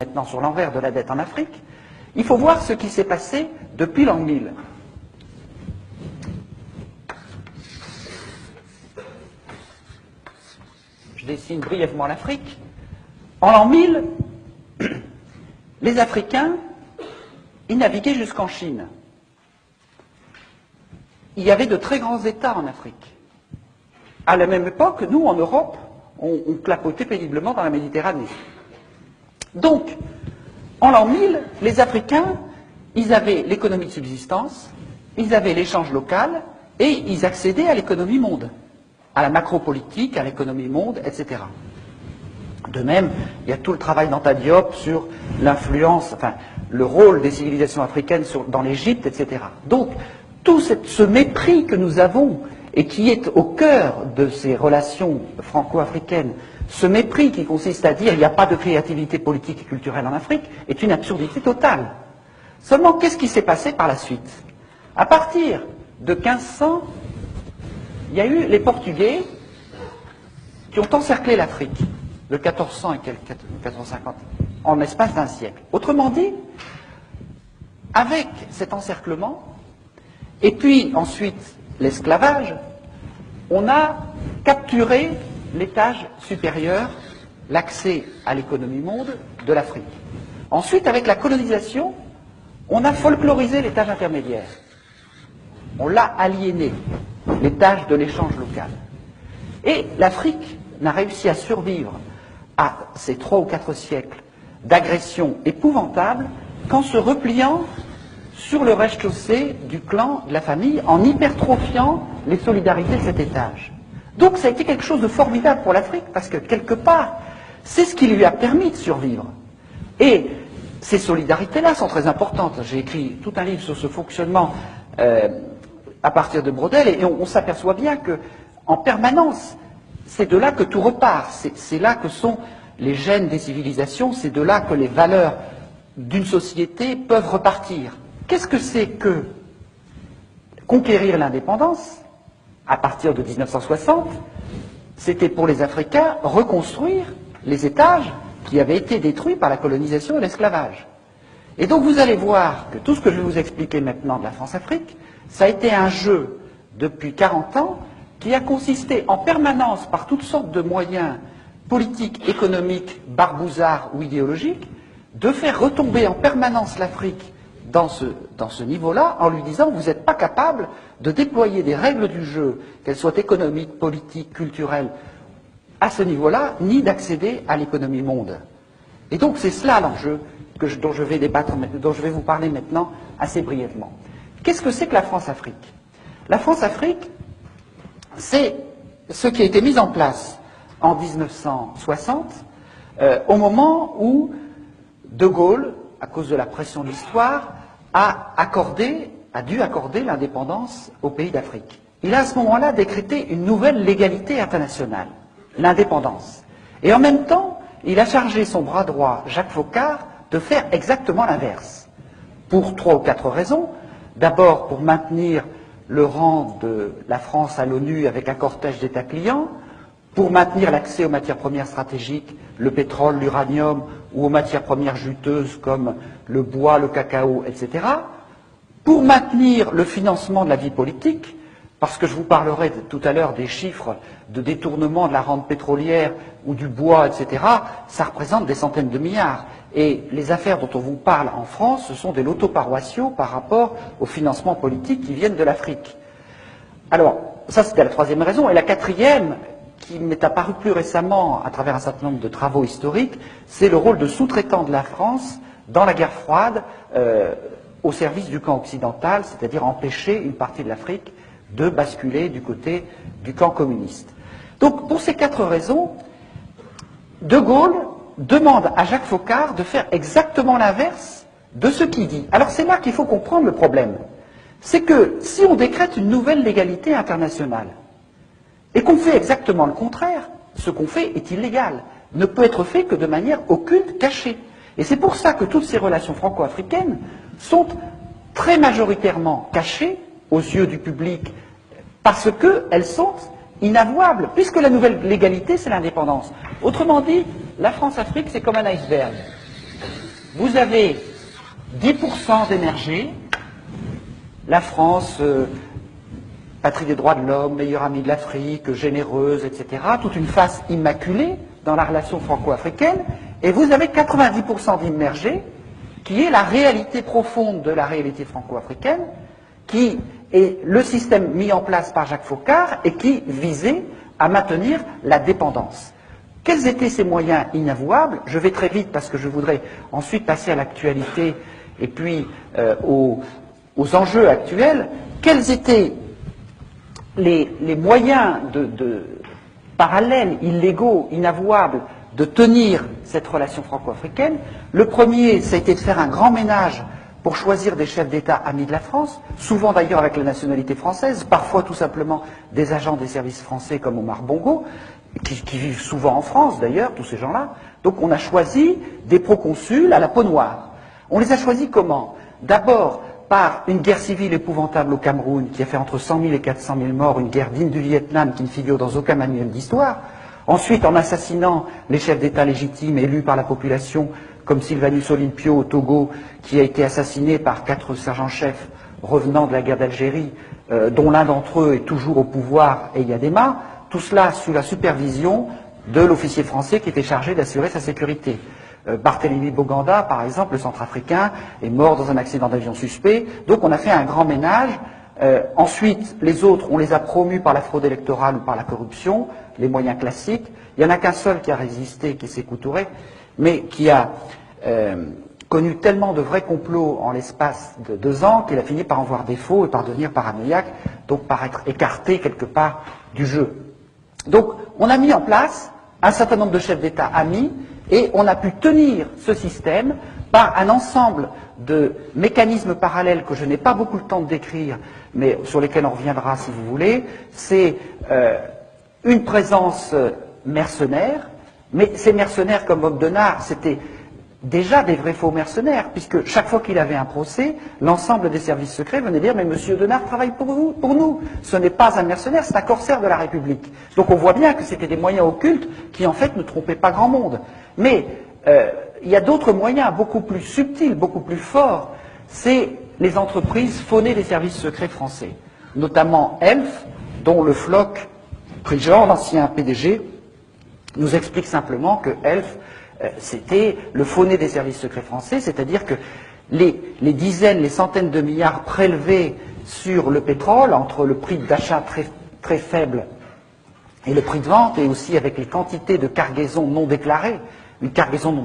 maintenant sur l'envers de la dette en Afrique, il faut voir ce qui s'est passé depuis l'an 1000. Je dessine brièvement l'Afrique. En l'an 1000, les Africains, ils naviguaient jusqu'en Chine. Il y avait de très grands États en Afrique. À la même époque, nous, en Europe, on clapotait péniblement dans la Méditerranée. Donc, en l'an 1000, les Africains, ils avaient l'économie de subsistance, ils avaient l'échange local, et ils accédaient à l'économie monde, à la macropolitique, à l'économie monde, etc. De même, il y a tout le travail d'Anta Diop sur l'influence, enfin, le rôle des civilisations africaines dans l'Égypte, etc. Donc, tout ce mépris que nous avons, et qui est au cœur de ces relations franco-africaines, ce mépris qui consiste à dire qu'il n'y a pas de créativité politique et culturelle en Afrique, est une absurdité totale. Seulement, qu'est-ce qui s'est passé par la suite? À partir de 1500, il y a eu les Portugais qui ont encerclé l'Afrique, de 1400 et 1450, en l'espace d'un siècle. Autrement dit, avec cet encerclement, et puis ensuite l'esclavage, on a capturé l'étage supérieur, l'accès à l'économie monde de l'Afrique. Ensuite, avec la colonisation, on a folklorisé l'étage intermédiaire. On l'a aliéné, l'étage de l'échange local. Et l'Afrique n'a réussi à survivre à ces 3 ou 4 siècles d'agression épouvantable qu'en se repliant sur le rez-de-chaussée du clan, de la famille, en hypertrophiant les solidarités de cet étage. Donc ça a été quelque chose de formidable pour l'Afrique, parce que quelque part, c'est ce qui lui a permis de survivre. Et ces solidarités-là sont très importantes. J'ai écrit tout un livre sur ce fonctionnement à partir de Braudel, et on s'aperçoit bien que, en permanence, c'est de là que tout repart. C'est là que sont les gènes des civilisations, c'est de là que les valeurs d'une société peuvent repartir. Qu'est-ce que c'est que conquérir l'indépendance à partir de 1960? C'était pour les Africains reconstruire les étages qui avaient été détruits par la colonisation et l'esclavage. Et donc vous allez voir que tout ce que je vais vous expliquer maintenant de la France-Afrique, ça a été un jeu depuis 40 ans qui a consisté en permanence, par toutes sortes de moyens politiques, économiques, barbouzards ou idéologiques, de faire retomber en permanence l'Afrique dans ce niveau-là, en lui disant vous n'êtes pas capable de déployer des règles du jeu, qu'elles soient économiques, politiques, culturelles, à ce niveau-là, ni d'accéder à l'économie monde. Et donc c'est cela l'enjeu dont je vais débattre, dont je vais vous parler maintenant assez brièvement. Qu'est-ce que c'est que la France-Afrique? La France-Afrique, c'est ce qui a été mis en place en 1960, au moment où De Gaulle, à cause de la pression de l'histoire, a dû accorder l'indépendance aux pays d'Afrique. Il a à ce moment-là décrété une nouvelle légalité internationale, l'indépendance. Et en même temps, il a chargé son bras droit, Jacques Foccart, de faire exactement l'inverse. Pour 3 ou 4 raisons. D'abord, pour maintenir le rang de la France à l'ONU avec un cortège d'États clients, pour maintenir l'accès aux matières premières stratégiques, le pétrole, l'uranium, ou aux matières premières juteuses comme le bois, le cacao, etc., pour maintenir le financement de la vie politique, parce que je vous parlerai tout à l'heure des chiffres de détournement de la rente pétrolière ou du bois, etc., ça représente des centaines de milliards. Et les affaires dont on vous parle en France, ce sont des lotos paroissiaux par rapport aux financements politiques qui viennent de l'Afrique. Alors, ça c'était la 3e raison. Et la 4e, qui m'est apparu plus récemment à travers un certain nombre de travaux historiques, c'est le rôle de sous-traitant de la France dans la guerre froide au service du camp occidental, c'est-à-dire empêcher une partie de l'Afrique de basculer du côté du camp communiste. Donc, pour ces 4 raisons, De Gaulle demande à Jacques Foccart de faire exactement l'inverse de ce qu'il dit. Alors, c'est là qu'il faut comprendre le problème. C'est que si on décrète une nouvelle légalité internationale, et qu'on fait exactement le contraire, ce qu'on fait est illégal, ne peut être fait que de manière occulte, cachée. Et c'est pour ça que toutes ces relations franco-africaines sont très majoritairement cachées aux yeux du public, parce qu'elles sont inavouables, puisque la nouvelle légalité, c'est l'indépendance. Autrement dit, la France-Afrique, c'est comme un iceberg. vous avez 10% d'émergés, la France, patrie des droits de l'homme, meilleure amie de l'Afrique, généreuse, etc., toute une face immaculée dans la relation franco-africaine, et vous avez 90% d'immergés, qui est la réalité profonde de la réalité franco-africaine, qui est le système mis en place par Jacques Foccart et qui visait à maintenir la dépendance. Quels étaient ces moyens inavouables? Je vais très vite parce que je voudrais ensuite passer à l'actualité et puis aux enjeux actuels. Quels étaient les moyens parallèles, illégaux, inavouables, de tenir cette relation franco-africaine? Le premier, ça a été de faire un grand ménage pour choisir des chefs d'État amis de la France, souvent d'ailleurs avec la nationalité française, parfois tout simplement des agents des services français comme Omar Bongo, qui vivent souvent en France d'ailleurs, tous ces gens-là. Donc on a choisi des proconsuls à la peau noire. On les a choisis comment? D'abord par une guerre civile épouvantable au Cameroun, qui a fait entre 100 000 et 400 000 morts, une guerre digne du Vietnam qui ne figure dans aucun manuel d'histoire. Ensuite, en assassinant les chefs d'État légitimes élus par la population, comme Sylvanus Olympio au Togo, qui a été assassiné par 4 sergents-chefs revenant de la guerre d'Algérie, dont l'un d'entre eux est toujours au pouvoir, et Yadema, tout cela sous la supervision de l'officier français qui était chargé d'assurer sa sécurité. Barthélemy Boganda, par exemple, le centrafricain, est mort dans un accident d'avion suspect, donc on a fait un grand ménage. Ensuite, les autres, on les a promus par la fraude électorale ou par la corruption, les moyens classiques. Il n'y en a qu'un seul qui a résisté, qui est Sékou Touré, mais qui a connu tellement de vrais complots en l'espace de 2 ans qu'il a fini par en voir défaut et par devenir paranoïaque, donc par être écarté quelque part du jeu. Donc, on a mis en place un certain nombre de chefs d'État amis et on a pu tenir ce système par un ensemble de mécanismes parallèles que je n'ai pas beaucoup le temps de décrire, mais sur lesquels on reviendra si vous voulez. C'est une présence mercenaire, mais ces mercenaires comme Bob Denard, c'était déjà des vrais faux mercenaires, puisque chaque fois qu'il avait un procès, l'ensemble des services secrets venait dire « Mais monsieur Denard travaille pour nous, ce n'est pas un mercenaire, c'est un corsaire de la République ». Donc on voit bien que c'était des moyens occultes qui en fait ne trompaient pas grand monde. Mais il y a d'autres moyens beaucoup plus subtils, beaucoup plus forts, c'est les entreprises faunées des services secrets français, notamment Elf, dont le Floch Prigent, l'ancien PDG, nous explique simplement que Elf, c'était le fauné des services secrets français, c'est-à-dire que les dizaines, les centaines de milliards prélevés sur le pétrole, entre le prix d'achat très faible et le prix de vente, et aussi avec les quantités de cargaisons non déclarées. Une cargaison non